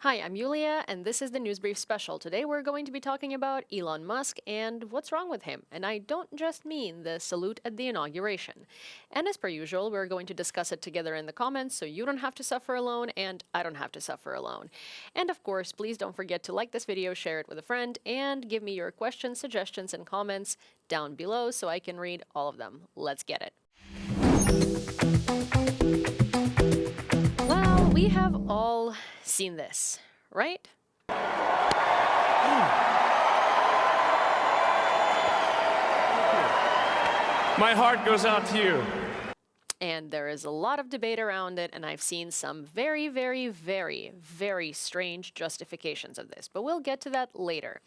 Hi, I'm Yulia, and this is the News Brief Special. Today we're going to be talking about Elon Musk and what's wrong with him. And I don't just mean the salute at the inauguration. And as per usual, we're going to discuss it together in the comments so you don't have to suffer alone and I don't have to suffer alone. And of course, please don't forget to like this video, share it with a friend, and give me your questions, suggestions, and comments down below so I can read all of them. Let's get it. Well, we have all seen this, right? My heart goes out to you. And there is a lot of debate around it, and I've seen some very, very, very, very strange justifications of this, but we'll get to that later.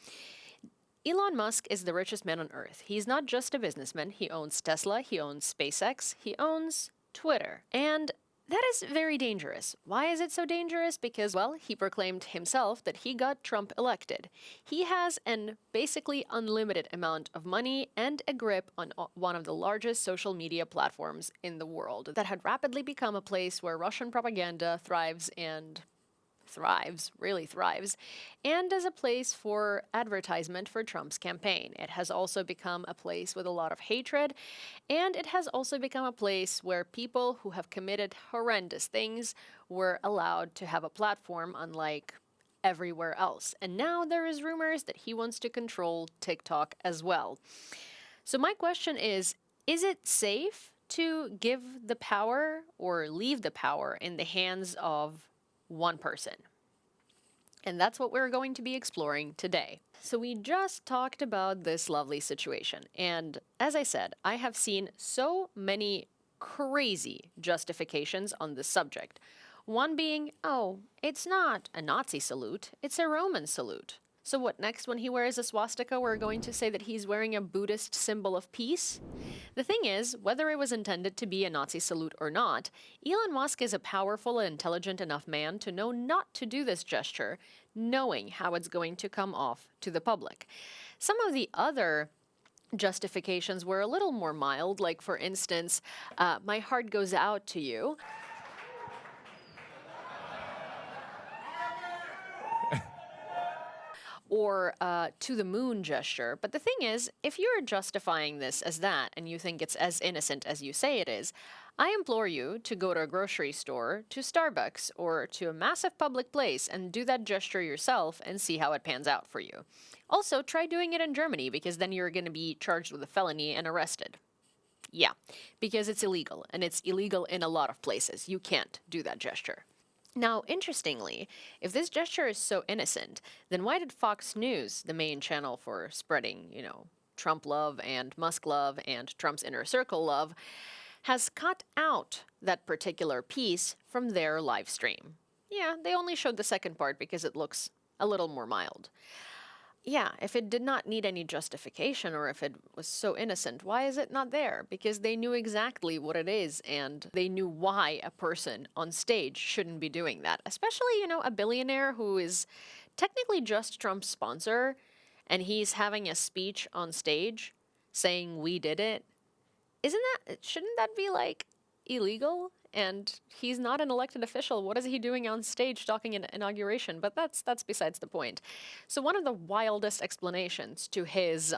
Elon Musk is the richest man on Earth. He's not just a businessman. He owns Tesla, he owns SpaceX, he owns Twitter. And that is very dangerous. Why is it so dangerous? Because, well, he proclaimed himself that he got Trump elected. He has an basically unlimited amount of money and a grip on one of the largest social media platforms in the world that had rapidly become a place where Russian propaganda really thrives, and as a place for advertisement for Trump's campaign. It has also become a place with a lot of hatred, and it has also become a place where people who have committed horrendous things were allowed to have a platform, unlike everywhere else. And now there is rumors that he wants to control TikTok as well. So my question is it safe to give the power or leave the power in the hands of one person? And that's what we're going to be exploring today. So we just talked about this lovely situation. And as I said, I have seen so many crazy justifications on this subject. One being, oh, it's not a Nazi salute, it's a Roman salute. So what next, when he wears a swastika, we're going to say that he's wearing a Buddhist symbol of peace? The thing is, whether it was intended to be a Nazi salute or not, Elon Musk is a powerful and intelligent enough man to know not to do this gesture, knowing how it's going to come off to the public. Some of the other justifications were a little more mild, like, for instance, my heart goes out to you. Or to the moon gesture. But the thing is, if you're justifying this as that and you think it's as innocent as you say it is, I implore you to go to a grocery store, to Starbucks, or to a massive public place and do that gesture yourself and see how it pans out for you. Also, try doing it in Germany, because then you're going to be charged with a felony and arrested. Yeah, because it's illegal, and it's illegal in a lot of places. You can't do that gesture. Now, interestingly, if this gesture is so innocent, then why did Fox News, the main channel for spreading, Trump love and Musk love and Trump's inner circle love, has cut out that particular piece from their live stream? Yeah, they only showed the second part because it looks a little more mild. Yeah, if it did not need any justification, or if it was so innocent, why is it not there? Because they knew exactly what it is, and they knew why a person on stage shouldn't be doing that. Especially, a billionaire who is technically just Trump's sponsor, and he's having a speech on stage saying, "We did it." Shouldn't that be, illegal? And he's not an elected official. What is he doing on stage talking in inauguration? But that's besides the point. So one of the wildest explanations to his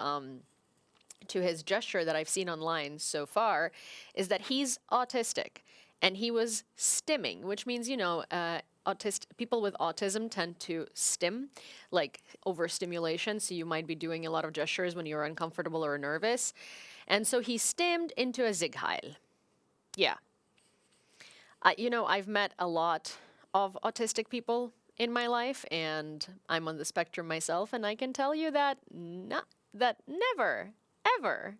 gesture that I've seen online so far is that he's autistic, and he was stimming, which means, people with autism tend to stim, like overstimulation. So you might be doing a lot of gestures when you're uncomfortable or nervous. And so he stimmed into a Zigheil. Yeah. I've met a lot of autistic people in my life, and I'm on the spectrum myself, and I can tell you that never, ever,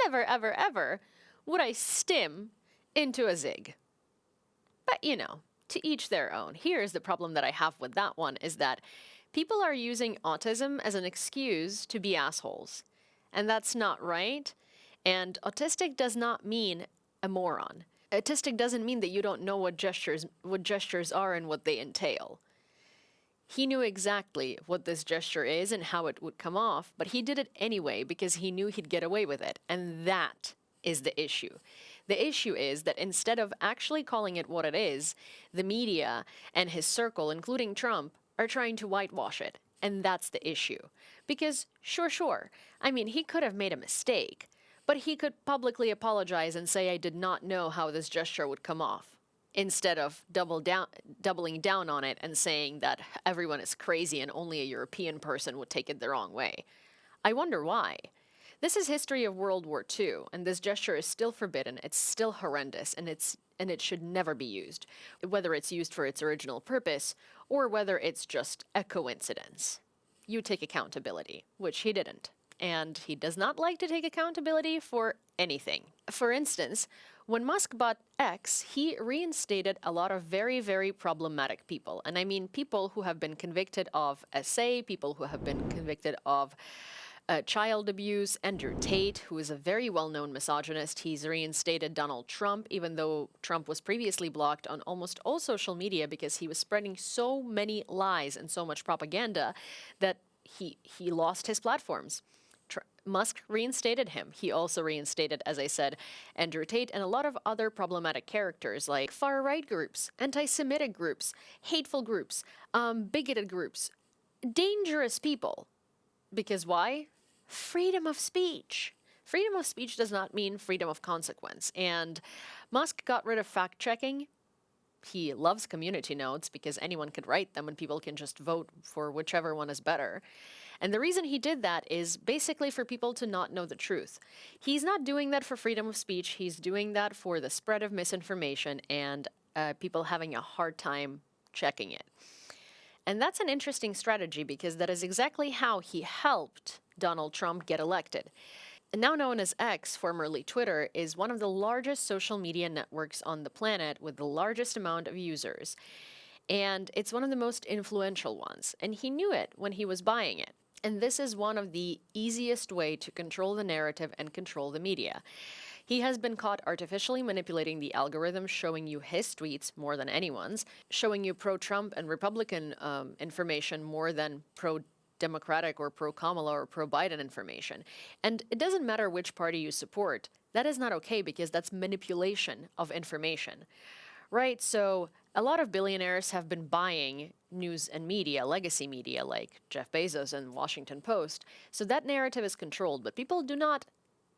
never, ever, ever would I stim into a zig. But, to each their own. Here's the problem that I have with that one, is that people are using autism as an excuse to be assholes. And that's not right. And autistic does not mean a moron. Autistic doesn't mean that you don't know what gestures are and what they entail. He knew exactly what this gesture is and how it would come off, but he did it anyway because he knew he'd get away with it, and that is the issue. The issue is that instead of actually calling it what it is, the media and his circle, including Trump, are trying to whitewash it. And that's the issue. Because, sure, I mean, he could have made a mistake, but he could publicly apologize and say, I did not know how this gesture would come off, instead of doubling down on it and saying that everyone is crazy and only a European person would take it the wrong way. I wonder why. This is history of World War II, and this gesture is still forbidden, it's still horrendous, and it should never be used, whether it's used for its original purpose or whether it's just a coincidence. You take accountability, which he didn't. And he does not like to take accountability for anything. For instance, when Musk bought X, he reinstated a lot of very, very problematic people. And I mean people who have been convicted of SA, people who have been convicted of child abuse. Andrew Tate, who is a very well-known misogynist, he's reinstated Donald Trump, even though Trump was previously blocked on almost all social media because he was spreading so many lies and so much propaganda that he lost his platforms. Musk reinstated him. He also reinstated, as I said, Andrew Tate and a lot of other problematic characters like far-right groups, anti-Semitic groups, hateful groups, bigoted groups, dangerous people. Because why? Freedom of speech. Freedom of speech does not mean freedom of consequence. And Musk got rid of fact-checking. He loves community notes because anyone could write them and people can just vote for whichever one is better. And the reason he did that is basically for people to not know the truth. He's not doing that for freedom of speech. He's doing that for the spread of misinformation and people having a hard time checking it. And that's an interesting strategy because that is exactly how he helped Donald Trump get elected. And now known as X, formerly Twitter, is one of the largest social media networks on the planet with the largest amount of users. And it's one of the most influential ones. And he knew it when he was buying it. And this is one of the easiest way to control the narrative and control the media. He has been caught artificially manipulating the algorithm, showing you his tweets more than anyone's, showing you pro-Trump and Republican information more than pro-Democratic or pro-Kamala or pro-Biden information. And it doesn't matter which party you support. That is not okay because that's manipulation of information. Right? So a lot of billionaires have been buying news and media, legacy media, like Jeff Bezos and Washington Post. So that narrative is controlled, but people do not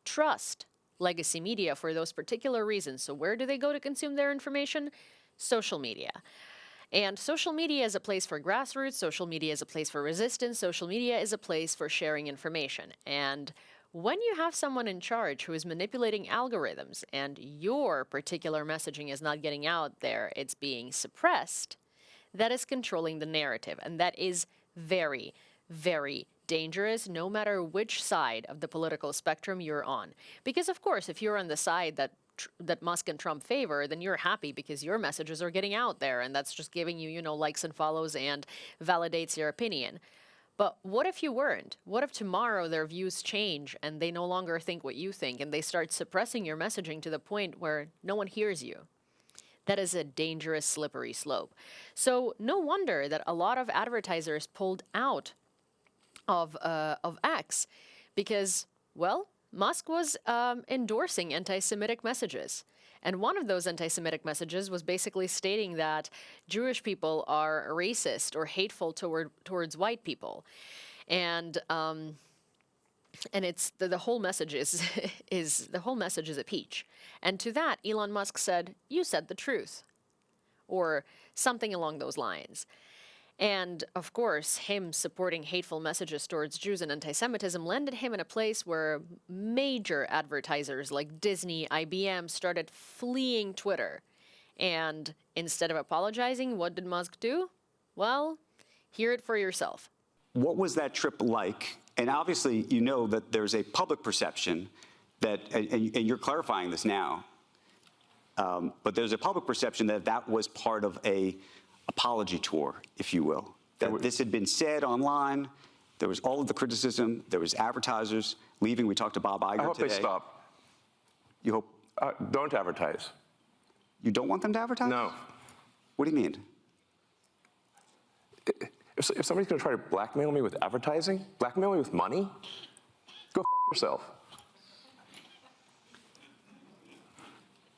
trust legacy media for those particular reasons. So where do they go to consume their information? Social media. And social media is a place for grassroots, social media is a place for resistance, social media is a place for sharing information. And when you have someone in charge who is manipulating algorithms and your particular messaging is not getting out there, it's being suppressed, that is controlling the narrative. And that is very, very dangerous, no matter which side of the political spectrum you're on. Because, of course, if you're on the side that Musk and Trump favor, then you're happy because your messages are getting out there, and that's just giving you, likes and follows and validates your opinion. But what if you weren't? What if tomorrow their views change and they no longer think what you think and they start suppressing your messaging to the point where no one hears you? That is a dangerous, slippery slope. So no wonder that a lot of advertisers pulled out of X because, well, Musk was endorsing anti-Semitic messages. And one of those anti-Semitic messages was basically stating that Jewish people are racist or hateful towards white people. And it's the whole message is the whole message is a peach. And to that, Elon Musk said, "You said the truth," or something along those lines. And, of course, him supporting hateful messages towards Jews and anti-Semitism landed him in a place where major advertisers like Disney, IBM started fleeing Twitter. And instead of apologizing, what did Musk do? Well, hear it for yourself. What was that trip like? And obviously, you know that there's a public perception that, and you're clarifying this now, but there's a public perception that that was part of a apology tour, if you will. That this had been said online. There was all of the criticism. There was advertisers leaving. We talked to Bob Iger today. I hope they stop. You hope? Don't advertise. You don't want them to advertise? No. What do you mean? If somebody's going to try to blackmail me with advertising, blackmail me with money, go f*** yourself.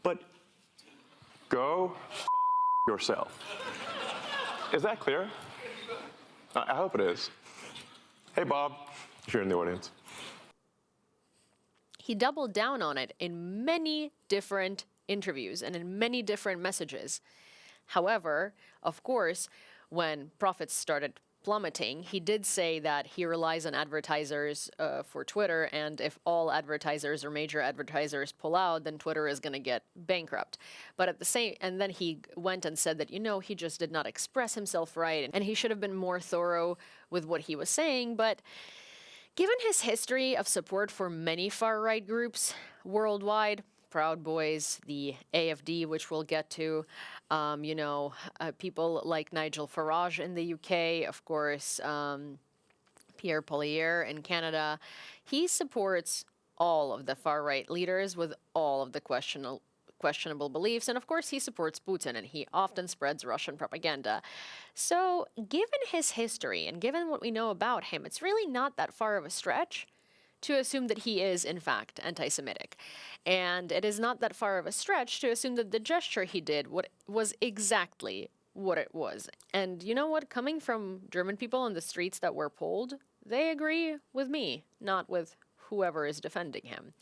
But go f*** yourself. Is that clear? I hope it is. Hey, Bob, if you're in the audience. He doubled down on it in many different interviews and in many different messages. However, of course, when profits started plummeting, he did say that he relies on advertisers for Twitter, and if all advertisers or major advertisers pull out, then Twitter is going to get bankrupt. But at the same, and then he went and said that, he just did not express himself right, and he should have been more thorough with what he was saying. But given his history of support for many far-right groups worldwide, Proud Boys, the AFD, which we'll get to, people like Nigel Farage in the UK, of course, Pierre Poilievre in Canada. He supports all of the far-right leaders with all of the questionable beliefs, and of course he supports Putin, and he often spreads Russian propaganda. So given his history and given what we know about him, it's really not that far of a stretch to assume that he is, in fact, anti-Semitic. And it is not that far of a stretch to assume that the gesture he did was exactly what it was. And you know what? Coming from German people on the streets that were polled, they agree with me, not with whoever is defending him.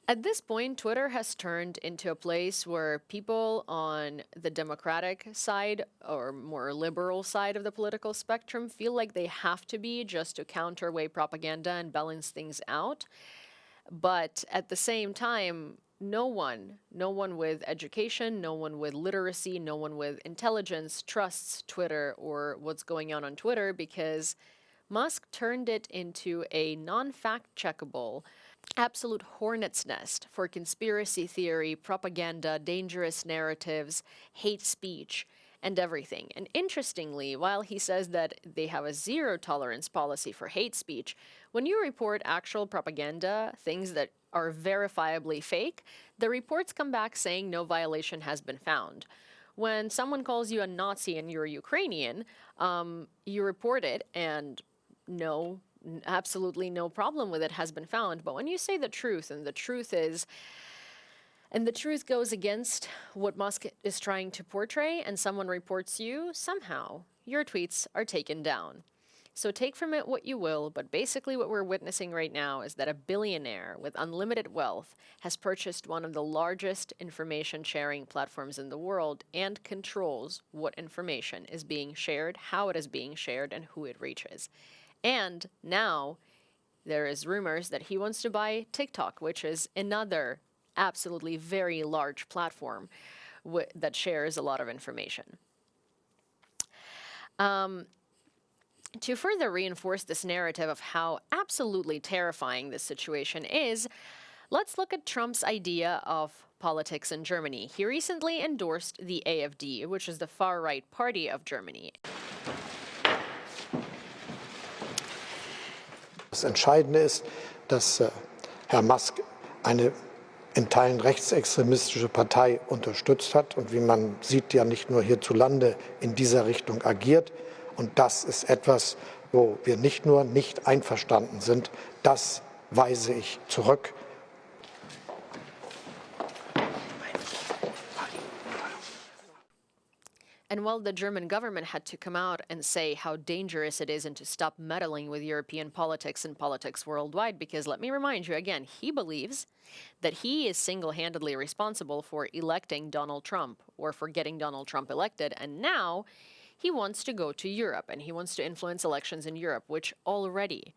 At this point, Twitter has turned into a place where people on the Democratic side or more liberal side of the political spectrum feel like they have to be just to counterweight propaganda and balance things out. But at the same time, no one with education, no one with literacy, no one with intelligence trusts Twitter or what's going on Twitter, because Musk turned it into a non-fact checkable absolute hornet's nest for conspiracy theory, propaganda, dangerous narratives, hate speech, and everything. And interestingly, while he says that they have a zero tolerance policy for hate speech, when you report actual propaganda, things that are verifiably fake, the reports come back saying no violation has been found. When someone calls you a Nazi and you're Ukrainian, you report it, and absolutely no problem with it has been found. But when you say the truth, and the truth goes against what Musk is trying to portray, and someone reports you, somehow your tweets are taken down. So take from it what you will, but basically what we're witnessing right now is that a billionaire with unlimited wealth has purchased one of the largest information sharing platforms in the world and controls what information is being shared, how it is being shared, and who it reaches. And now there is rumors that he wants to buy TikTok, which is another absolutely very large platform that shares a lot of information. To further reinforce this narrative of how absolutely terrifying this situation is, let's look at Trump's idea of politics in Germany. He recently endorsed the AfD, which is the far-right party of Germany. Das Entscheidende ist, dass Herr Musk eine in Teilen rechtsextremistische Partei unterstützt hat und wie man sieht, ja nicht nur hierzulande in dieser Richtung agiert. Und das ist etwas, wo wir nicht nur nicht einverstanden sind, das weise ich zurück. And while the German government had to come out and say how dangerous it is and to stop meddling with European politics and politics worldwide, because let me remind you again, he believes that he is single-handedly responsible for electing Donald Trump or for getting Donald Trump elected, and now he wants to go to Europe and he wants to influence elections in Europe, which already,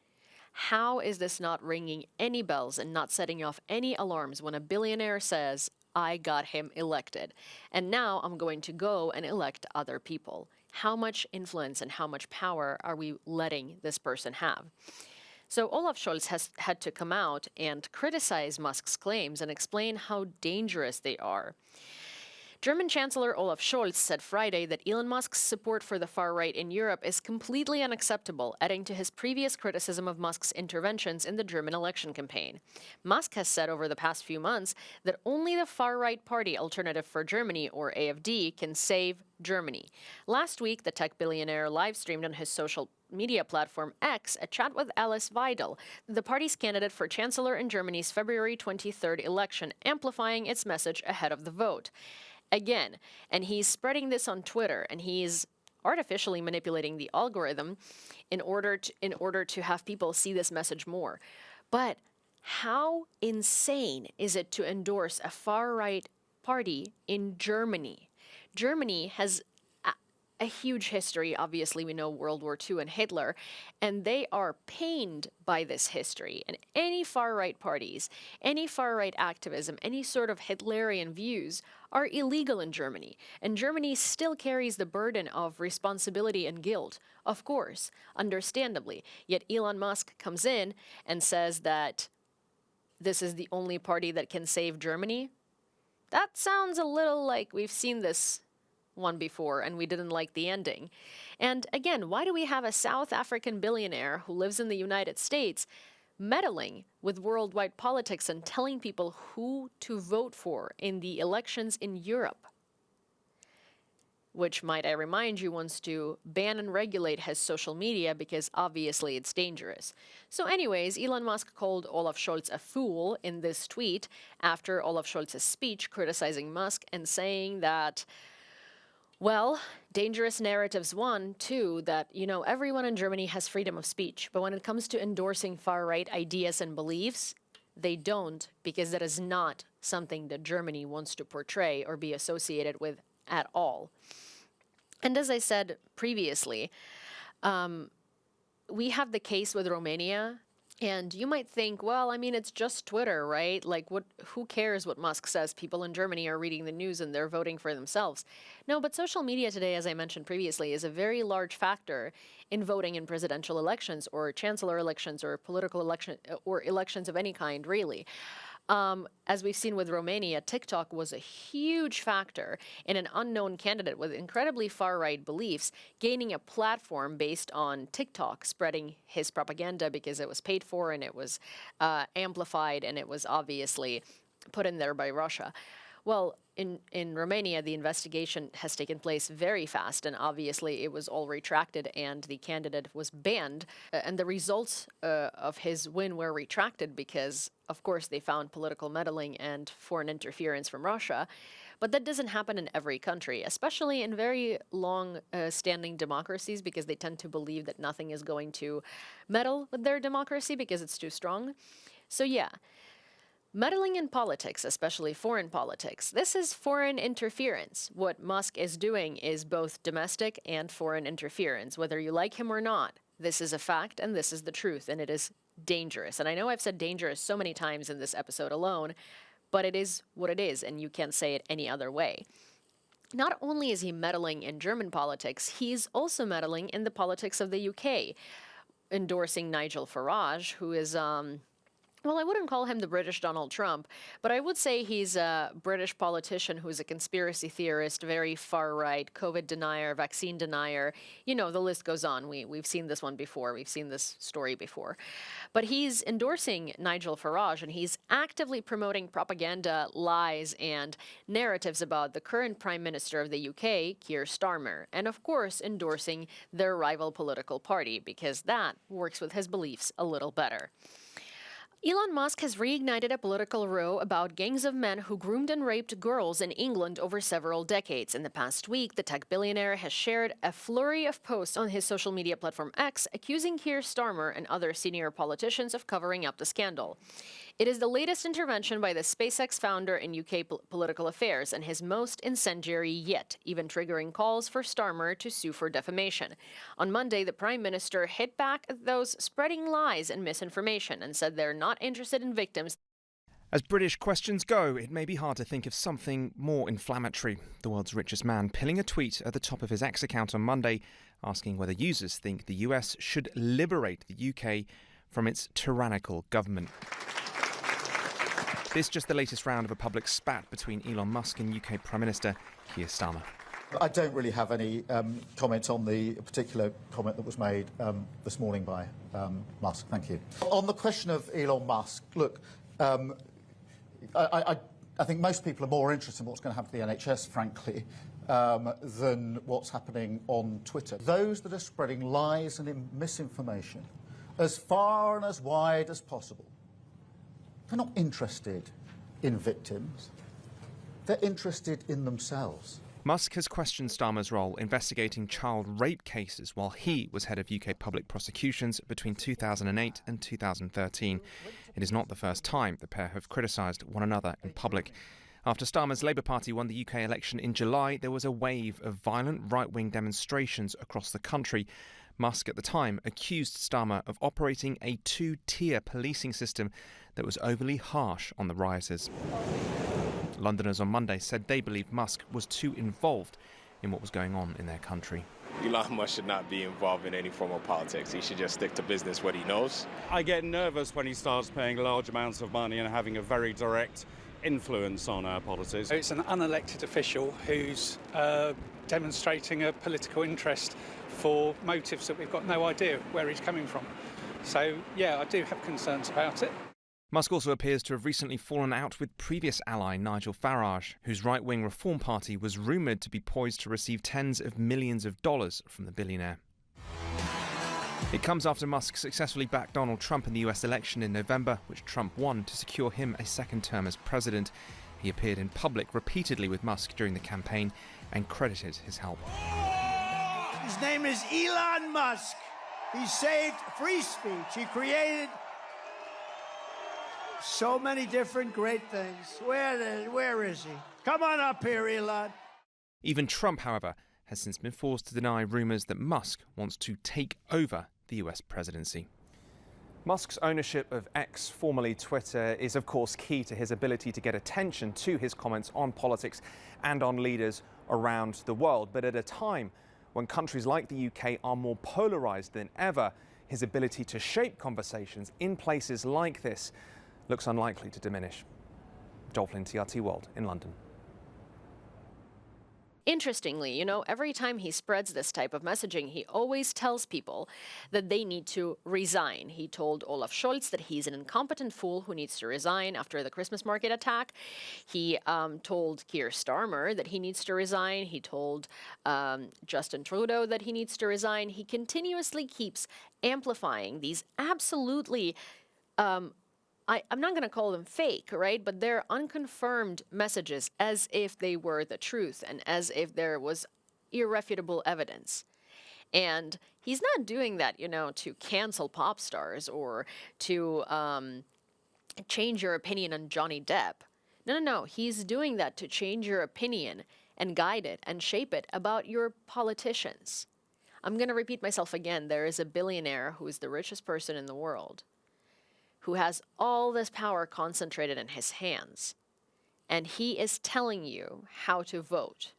how is this not ringing any bells and not setting off any alarms when a billionaire says, I got him elected, and now I'm going to go and elect other people? How much influence and how much power are we letting this person have? So Olaf Scholz has had to come out and criticize Musk's claims and explain how dangerous they are. German Chancellor Olaf Scholz said Friday that Elon Musk's support for the far right in Europe is completely unacceptable, adding to his previous criticism of Musk's interventions in the German election campaign. Musk has said over the past few months that only the far-right party Alternative for Germany, or AfD, can save Germany. Last week, the tech billionaire live-streamed on his social media platform X a chat with Alice Weidel, the party's candidate for chancellor in Germany's February 23rd election, amplifying its message ahead of the vote. Again, and he's spreading this on Twitter, and he's artificially manipulating the algorithm in order to have people see this message more. But how insane is it to endorse a far-right party in Germany? Germany has a huge history. Obviously, we know World War II and Hitler, and they are pained by this history. And any far-right parties, any far-right activism, any sort of Hitlerian views are illegal in Germany. And Germany still carries the burden of responsibility and guilt, of course, understandably. Yet Elon Musk comes in and says that this is the only party that can save Germany. That sounds a little like we've seen this one before and we didn't like the ending. And again, why do we have a South African billionaire who lives in the United States meddling with worldwide politics and telling people who to vote for in the elections in Europe? Which, might I remind you, wants to ban and regulate his social media because obviously it's dangerous. So anyways, Elon Musk called Olaf Scholz a fool in this tweet after Olaf Scholz's speech criticizing Musk and saying that, well, dangerous narratives one, too, that, everyone in Germany has freedom of speech. But when it comes to endorsing far-right ideas and beliefs, they don't, because that is not something that Germany wants to portray or be associated with at all. And as I said previously, we have the case with Romania. And you might think, well, I mean, it's just Twitter, right? Like, who cares what Musk says? People in Germany are reading the news and they're voting for themselves. No, but social media today, as I mentioned previously, is a very large factor in voting in presidential elections or chancellor elections or political election or elections of any kind, really. As we've seen with Romania, TikTok was a huge factor in an unknown candidate with incredibly far-right beliefs gaining a platform based on TikTok, spreading his propaganda because it was paid for and it was amplified and it was obviously put in there by Russia. Well, in Romania, the investigation has taken place very fast, and obviously it was all retracted, and the candidate was banned. And the results of his win were retracted because, of course, they found political meddling and foreign interference from Russia. But that doesn't happen in every country, especially in very long-standing democracies, because they tend to believe that nothing is going to meddle with their democracy because it's too strong. So yeah. Meddling in politics, especially foreign politics, this is foreign interference. What Musk is doing is both domestic and foreign interference, whether you like him or not. This is a fact, and this is the truth, and it is dangerous. And I know I've said dangerous so many times in this episode alone, but it is what it is, and you can't say it any other way. Not only is he meddling in German politics, he's also meddling in the politics of the UK, endorsing Nigel Farage, who is well, I wouldn't call him the British Donald Trump, but I would say he's a British politician who's a conspiracy theorist, very far-right, COVID denier, vaccine denier. You know, the list goes on. We've seen this one before. We've seen this story before. But he's endorsing Nigel Farage, and he's actively promoting propaganda, lies, and narratives about the current Prime Minister of the UK, Keir Starmer, and of course endorsing their rival political party, because that works with his beliefs a little better. Elon Musk has reignited a political row about gangs of men who groomed and raped girls in England over several decades. In the past week, the tech billionaire has shared a flurry of posts on his social media platform X, accusing Keir Starmer and other senior politicians of covering up the scandal. It is the latest intervention by the SpaceX founder in UK political affairs and his most incendiary yet, even triggering calls for Starmer to sue for defamation. On Monday, the Prime Minister hit back at those spreading lies and misinformation and said they're not interested in victims. As British questions go, it may be hard to think of something more inflammatory. The world's richest man pilling a tweet at the top of his X account on Monday, asking whether users think the US should liberate the UK from its tyrannical government. This is just the latest round of a public spat between Elon Musk and UK Prime Minister Keir Starmer. I don't really have any comment on the particular comment that was made this morning by Musk. Thank you. On the question of Elon Musk, look, I think most people are more interested in what's going to happen to the NHS, frankly, than what's happening on Twitter. Those that are spreading lies and misinformation as far and as wide as possible, they're not interested in victims. They're interested in themselves. Musk has questioned Starmer's role investigating child rape cases while he was head of UK public prosecutions between 2008 and 2013. It is not the first time the pair have criticised one another in public. After Starmer's Labour Party won the UK election in July, there was a wave of violent right-wing demonstrations across the country. Musk at the time accused Starmer of operating a two-tier policing system that was overly harsh on the rioters. Londoners on Monday said they believe Musk was too involved in what was going on in their country. Elon Musk should not be involved in any form of politics. He should just stick to business, what he knows. I get nervous when he starts paying large amounts of money and having a very direct influence on our politics. It's an unelected official who's demonstrating a political interest for motives that we've got no idea where he's coming from. So, yeah, I do have concerns about it. Musk also appears to have recently fallen out with previous ally Nigel Farage, whose right-wing Reform Party was rumoured to be poised to receive tens of millions of dollars from the billionaire. It comes after Musk successfully backed Donald Trump in the US election in November, which Trump won to secure him a second term as president. He appeared in public repeatedly with Musk during the campaign and credited his help. His name is Elon Musk. He saved free speech. He created so many different great things. Where is he? Come on up here, Elon. Even Trump, however, has since been forced to deny rumours that Musk wants to take over the US presidency. Musk's ownership of X, formerly Twitter, is of course key to his ability to get attention to his comments on politics and on leaders around the world. But at a time when countries like the UK are more polarised than ever, his ability to shape conversations in places like this looks unlikely to diminish. Joel Flynn, TRT World in London. Interestingly, every time he spreads this type of messaging, he always tells people that they need to resign. He told Olaf Scholz that he's an incompetent fool who needs to resign after the Christmas market attack. He told Keir Starmer that he needs to resign. He told Justin Trudeau that he needs to resign. He continuously keeps amplifying these absolutely I'm not going to call them fake, right? But they're unconfirmed messages as if they were the truth and as if there was irrefutable evidence. And he's not doing that, to cancel pop stars or to change your opinion on Johnny Depp. No. He's doing that to change your opinion and guide it and shape it about your politicians. I'm going to repeat myself again. There is a billionaire who is the richest person in the world, who has all this power concentrated in his hands. And he is telling you how to vote.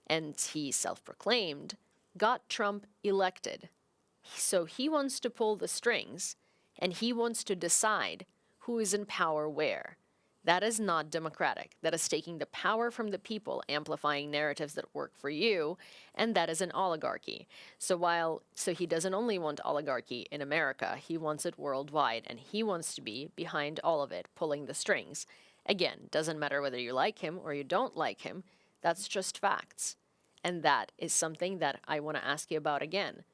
And he, self-proclaimed, got Trump elected. So he wants to pull the strings, and he wants to decide who is in power where. That is not democratic. That is taking the power from the people, amplifying narratives that work for you, and that is an oligarchy. So he doesn't only want oligarchy in America, he wants it worldwide, and he wants to be behind all of it, pulling the strings. Again, doesn't matter whether you like him or you don't like him, that's just facts. And that is something that I want to ask you about again.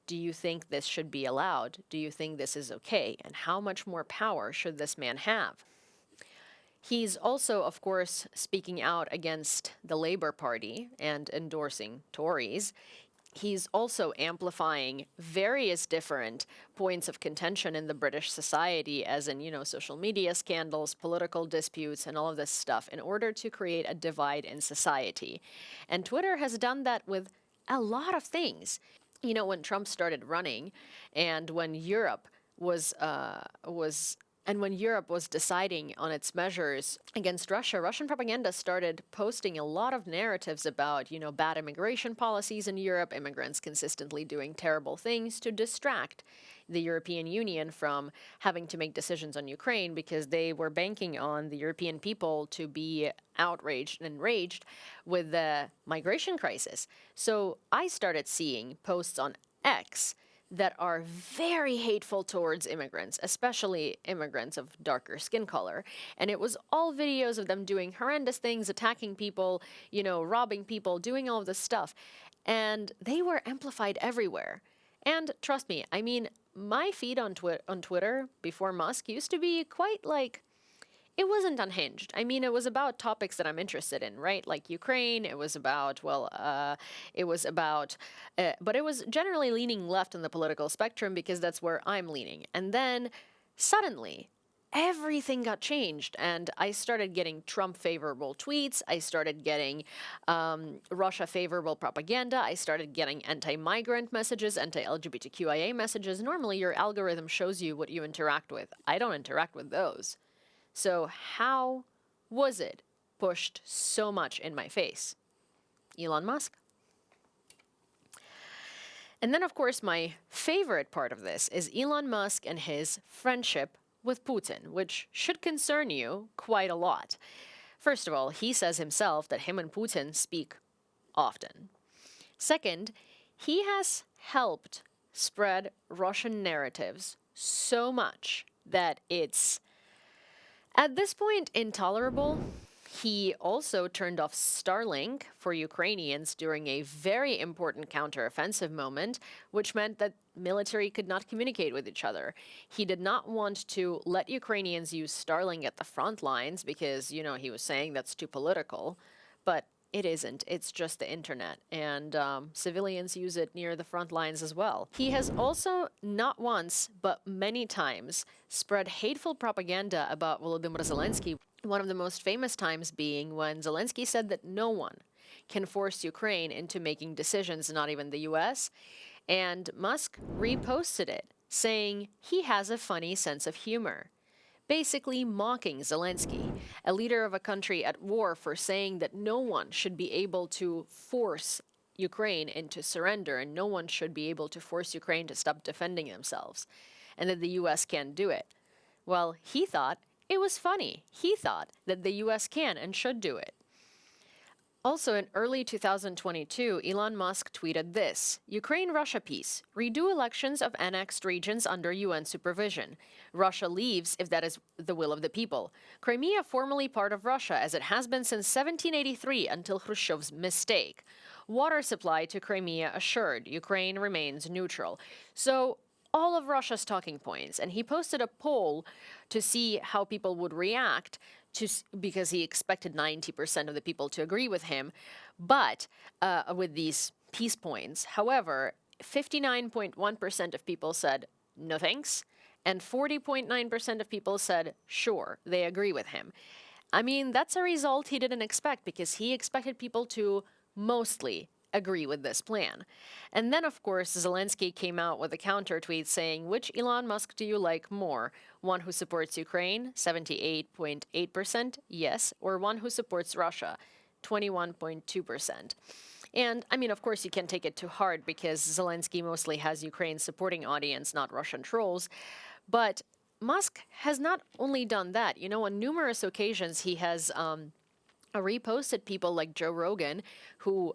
Do you think this should be allowed? Do you think this is okay? And how much more power should this man have? He's also, of course, speaking out against the Labour Party and endorsing Tories. He's also amplifying various different points of contention in the British society, as in, social media scandals, political disputes, and all of this stuff, in order to create a divide in society. And Twitter has done that with a lot of things. When Trump started running, and when Europe was deciding on its measures against Russia, Russian propaganda started posting a lot of narratives about, bad immigration policies in Europe, immigrants consistently doing terrible things to distract the European Union from having to make decisions on Ukraine, because they were banking on the European people to be outraged and enraged with the migration crisis. So I started seeing posts on X that are very hateful towards immigrants, especially immigrants of darker skin color. And it was all videos of them doing horrendous things, attacking people, robbing people, doing all of this stuff. And they were amplified everywhere. And trust me, my feed on Twitter before Musk used to be quite it wasn't unhinged. I mean, it was about topics that I'm interested in, right? Like Ukraine. It was about, but it was generally leaning left on the political spectrum because that's where I'm leaning. And then suddenly, everything got changed, and I started getting Trump favorable tweets. I started getting Russia favorable propaganda. I started getting anti-migrant messages, anti-LGBTQIA messages. Normally, your algorithm shows you what you interact with. I don't interact with those. So how was it pushed so much in my face? Elon Musk. And then, of course, my favorite part of this is Elon Musk and his friendship with Putin, which should concern you quite a lot. First of all, he says himself that him and Putin speak often. Second, he has helped spread Russian narratives so much that it's, at this point, intolerable. He also turned off Starlink for Ukrainians during a very important counteroffensive moment, which meant that military could not communicate with each other. He did not want to let Ukrainians use Starlink at the front lines because, he was saying that's too political. But it isn't. It's just the internet, and civilians use it near the front lines as well. He has also, not once, but many times, spread hateful propaganda about Volodymyr Zelensky, one of the most famous times being when Zelensky said that no one can force Ukraine into making decisions, not even the US, and Musk reposted it, saying he has a funny sense of humor, basically mocking Zelensky, a leader of a country at war, for saying that no one should be able to force Ukraine into surrender and no one should be able to force Ukraine to stop defending themselves, and that the US can't do it. Well, he thought it was funny. He thought that the US can and should do it. Also, in early 2022, Elon Musk tweeted this: Ukraine-Russia peace. Redo elections of annexed regions under UN supervision. Russia leaves if that is the will of the people. Crimea formally part of Russia, as it has been since 1783 until Khrushchev's mistake. Water supply to Crimea assured. Ukraine remains neutral. So, all of Russia's talking points. And he posted a poll to see how people would react, because he expected 90% of the people to agree with him, but with these peace points. However, 59.1% of people said no thanks, and 40.9% of people said sure, they agree with him. I mean, that's a result he didn't expect, because he expected people to mostly agree with this plan. And then, of course, Zelensky came out with a counter tweet saying, which Elon Musk do you like more? One who supports Ukraine, 78.8% yes, or one who supports Russia, 21.2%. And, I mean, of course, you can take it too hard because Zelensky mostly has Ukraine's supporting audience, not Russian trolls. But Musk has not only done that. On numerous occasions, he has reposted people like Joe Rogan, who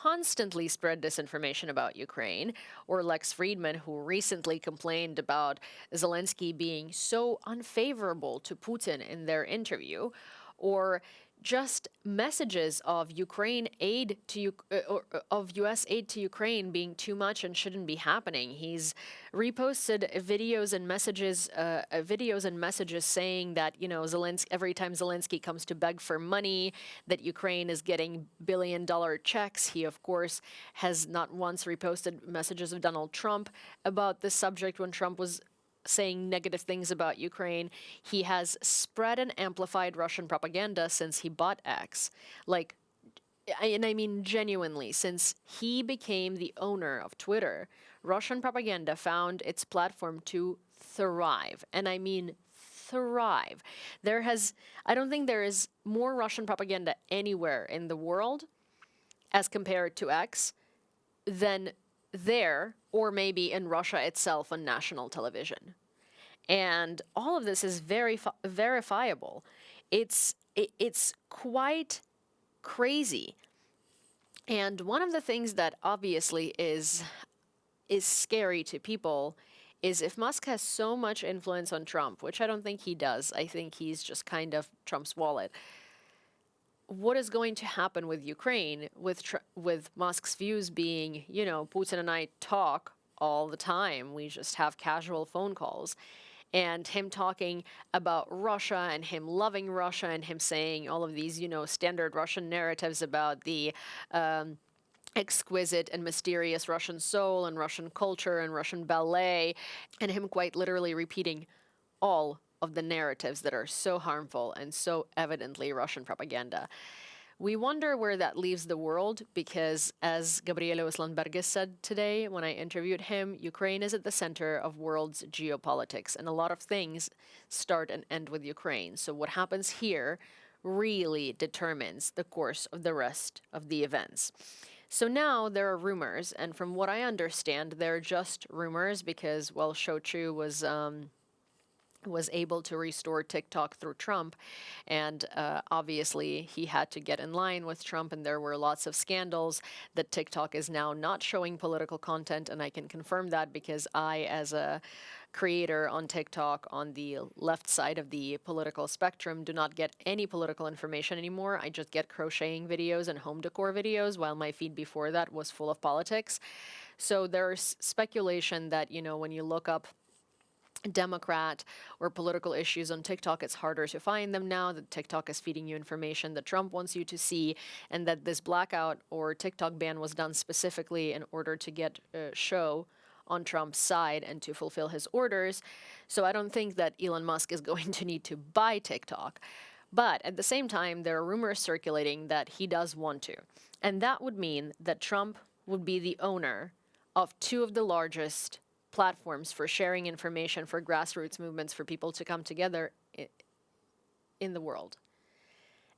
constantly spread disinformation about Ukraine, or Lex Friedman, who recently complained about Zelensky being so unfavorable to Putin in their interview, or just messages of Ukraine aid to of U.S. aid to Ukraine being too much and shouldn't be happening. He's reposted videos and messages saying that Zelensky, every time Zelensky comes to beg for money, that Ukraine is getting billion-dollar checks. He, of course, has not once reposted messages of Donald Trump about this subject when Trump was saying negative things about Ukraine. He has spread and amplified Russian propaganda since he bought X. And I mean genuinely, since he became the owner of Twitter, Russian propaganda found its platform to thrive. And I mean thrive. I don't think there is more Russian propaganda anywhere in the world as compared to X than there, or maybe in Russia itself on national television. And all of this is very verifiable. It's quite crazy. And one of the things that obviously is scary to people is if Musk has so much influence on Trump, which I don't think he does. I think he's just kind of Trump's wallet. What is going to happen with Ukraine, with Musk's views being, Putin and I talk all the time. We just have casual phone calls. and him talking about Russia and him loving Russia and him saying all of these, standard Russian narratives about the exquisite and mysterious Russian soul and Russian culture and Russian ballet, and him quite literally repeating all of the narratives that are so harmful and so evidently Russian propaganda. We wonder where that leaves the world because, as Gabriele Landsbergis said today when I interviewed him, Ukraine is at the center of world's geopolitics, and a lot of things start and end with Ukraine. So what happens here really determines the course of the rest of the events. So now there are rumors, and from what I understand, they're just rumors because, well, Shochu was able to restore TikTok through Trump, and obviously he had to get in line with Trump, and there were lots of scandals that TikTok is now not showing political content, and I can confirm that because I, as a creator on TikTok on the left side of the political spectrum, do not get any political information anymore. I just get crocheting videos and home decor videos, while my feed before that was full of politics. So there's speculation that, when you look up Democrat or political issues on TikTok, it's harder to find them now that TikTok is feeding you information that Trump wants you to see, and that this blackout or TikTok ban was done specifically in order to get a show on Trump's side and to fulfill his orders. So I don't think that Elon Musk is going to need to buy TikTok. But at the same time, there are rumors circulating that he does want to. And that would mean that Trump would be the owner of two of the largest platforms for sharing information for grassroots movements for people to come together in the world.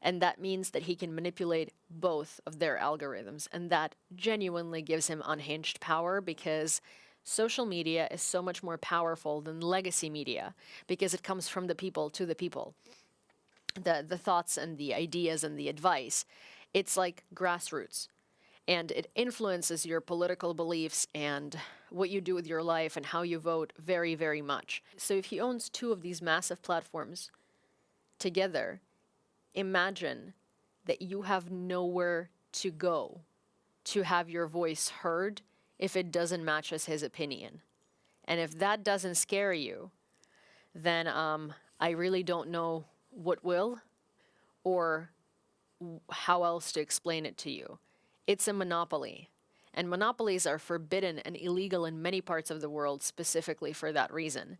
And that means that he can manipulate both of their algorithms. And that genuinely gives him unhinged power because social media is so much more powerful than legacy media because it comes from the people to the people. The thoughts and the ideas and the advice. It's like grassroots. And it influences your political beliefs and what you do with your life and how you vote very, very much. So if he owns two of these massive platforms together, imagine that you have nowhere to go to have your voice heard if it doesn't match his opinion. And if that doesn't scare you, then I really don't know what will or how else to explain it to you. It's a monopoly. And monopolies are forbidden and illegal in many parts of the world specifically for that reason,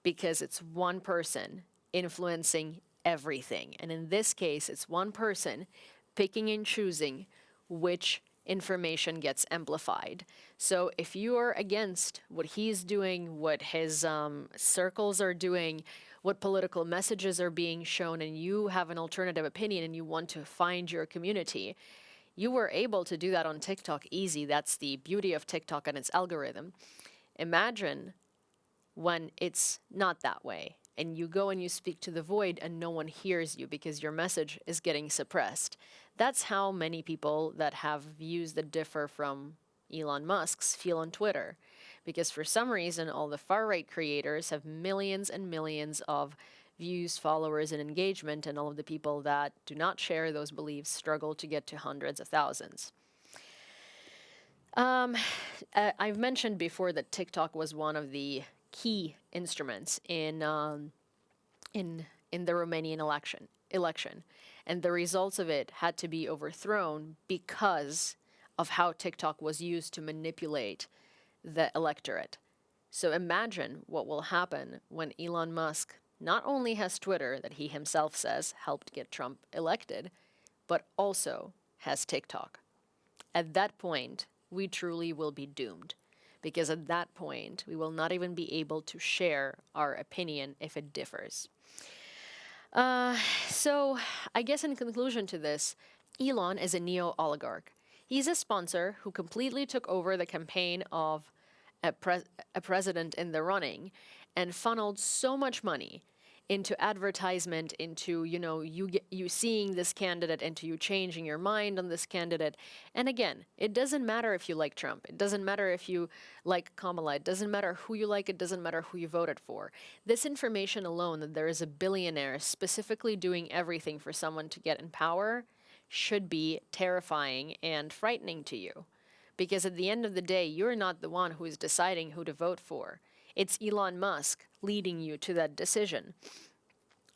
because it's one person influencing everything. And in this case, it's one person picking and choosing which information gets amplified. So if you are against what he's doing, what his circles are doing, what political messages are being shown, and you have an alternative opinion and you want to find your community, you were able to do that on TikTok easy. That's the beauty of TikTok and its algorithm. Imagine when it's not that way and you go and you speak to the void and no one hears you because your message is getting suppressed. That's how many people that have views that differ from Elon Musk's feel on Twitter. Because for some reason, all the far-right creators have millions and millions of views, followers, and engagement, and all of the people that do not share those beliefs struggle to get to hundreds of thousands. I've mentioned before that TikTok was one of the key instruments in the Romanian election, and the results of it had to be overthrown because of how TikTok was used to manipulate the electorate. So imagine what will happen when Elon Musk not only has Twitter, that he himself says helped get Trump elected, but also has TikTok. At that point, we truly will be doomed, because at that point, we will not even be able to share our opinion if it differs. So I guess in conclusion to this, Elon is a neo-oligarch. He's a sponsor who completely took over the campaign of a president in the running and funneled so much money into advertisement, into, you seeing this candidate, into you changing your mind on this candidate. And again, it doesn't matter if you like Trump. It doesn't matter if you like Kamala. It doesn't matter who you like. It doesn't matter who you voted for. This information alone, that there is a billionaire specifically doing everything for someone to get in power, should be terrifying and frightening to you. Because at the end of the day, you're not the one who is deciding who to vote for. It's Elon Musk leading you to that decision.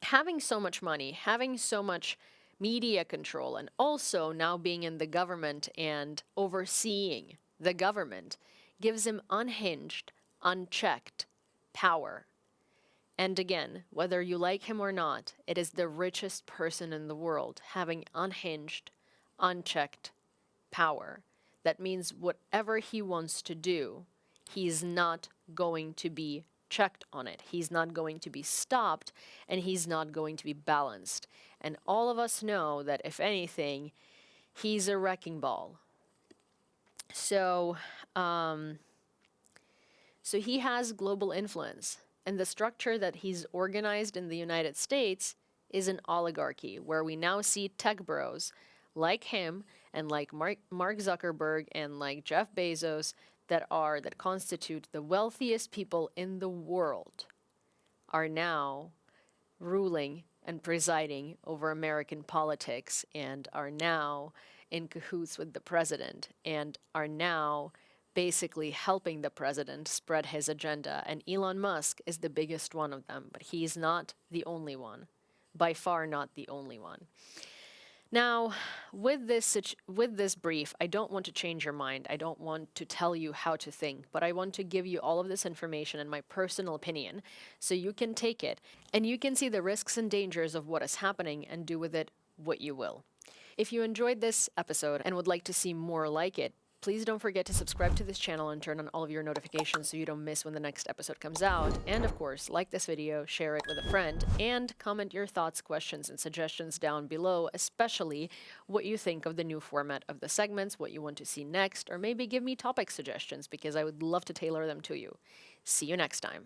Having so much money, having so much media control, and also now being in the government and overseeing the government gives him unhinged, unchecked power. And again, whether you like him or not, it is the richest person in the world having unhinged, unchecked power. That means whatever he wants to do, he's not going to be checked on it. He's not going to be stopped, and he's not going to be balanced. And all of us know that, if anything, he's a wrecking ball. So he has global influence. And the structure that he's organized in the United States is an oligarchy, where we now see tech bros like him and like Mark Zuckerberg and like Jeff Bezos that constitute the wealthiest people in the world are now ruling and presiding over American politics, and are now in cahoots with the president, and are now basically helping the president spread his agenda. And Elon Musk is the biggest one of them, but he's not the only one. By far not the only one. Now, with this brief, I don't want to change your mind. I don't want to tell you how to think, but I want to give you all of this information and my personal opinion so you can take it and you can see the risks and dangers of what is happening and do with it what you will. If you enjoyed this episode and would like to see more like it, please don't forget to subscribe to this channel and turn on all of your notifications so you don't miss when the next episode comes out. And of course, like this video, share it with a friend, and comment your thoughts, questions, and suggestions down below, especially what you think of the new format of the segments, what you want to see next, or maybe give me topic suggestions because I would love to tailor them to you. See you next time.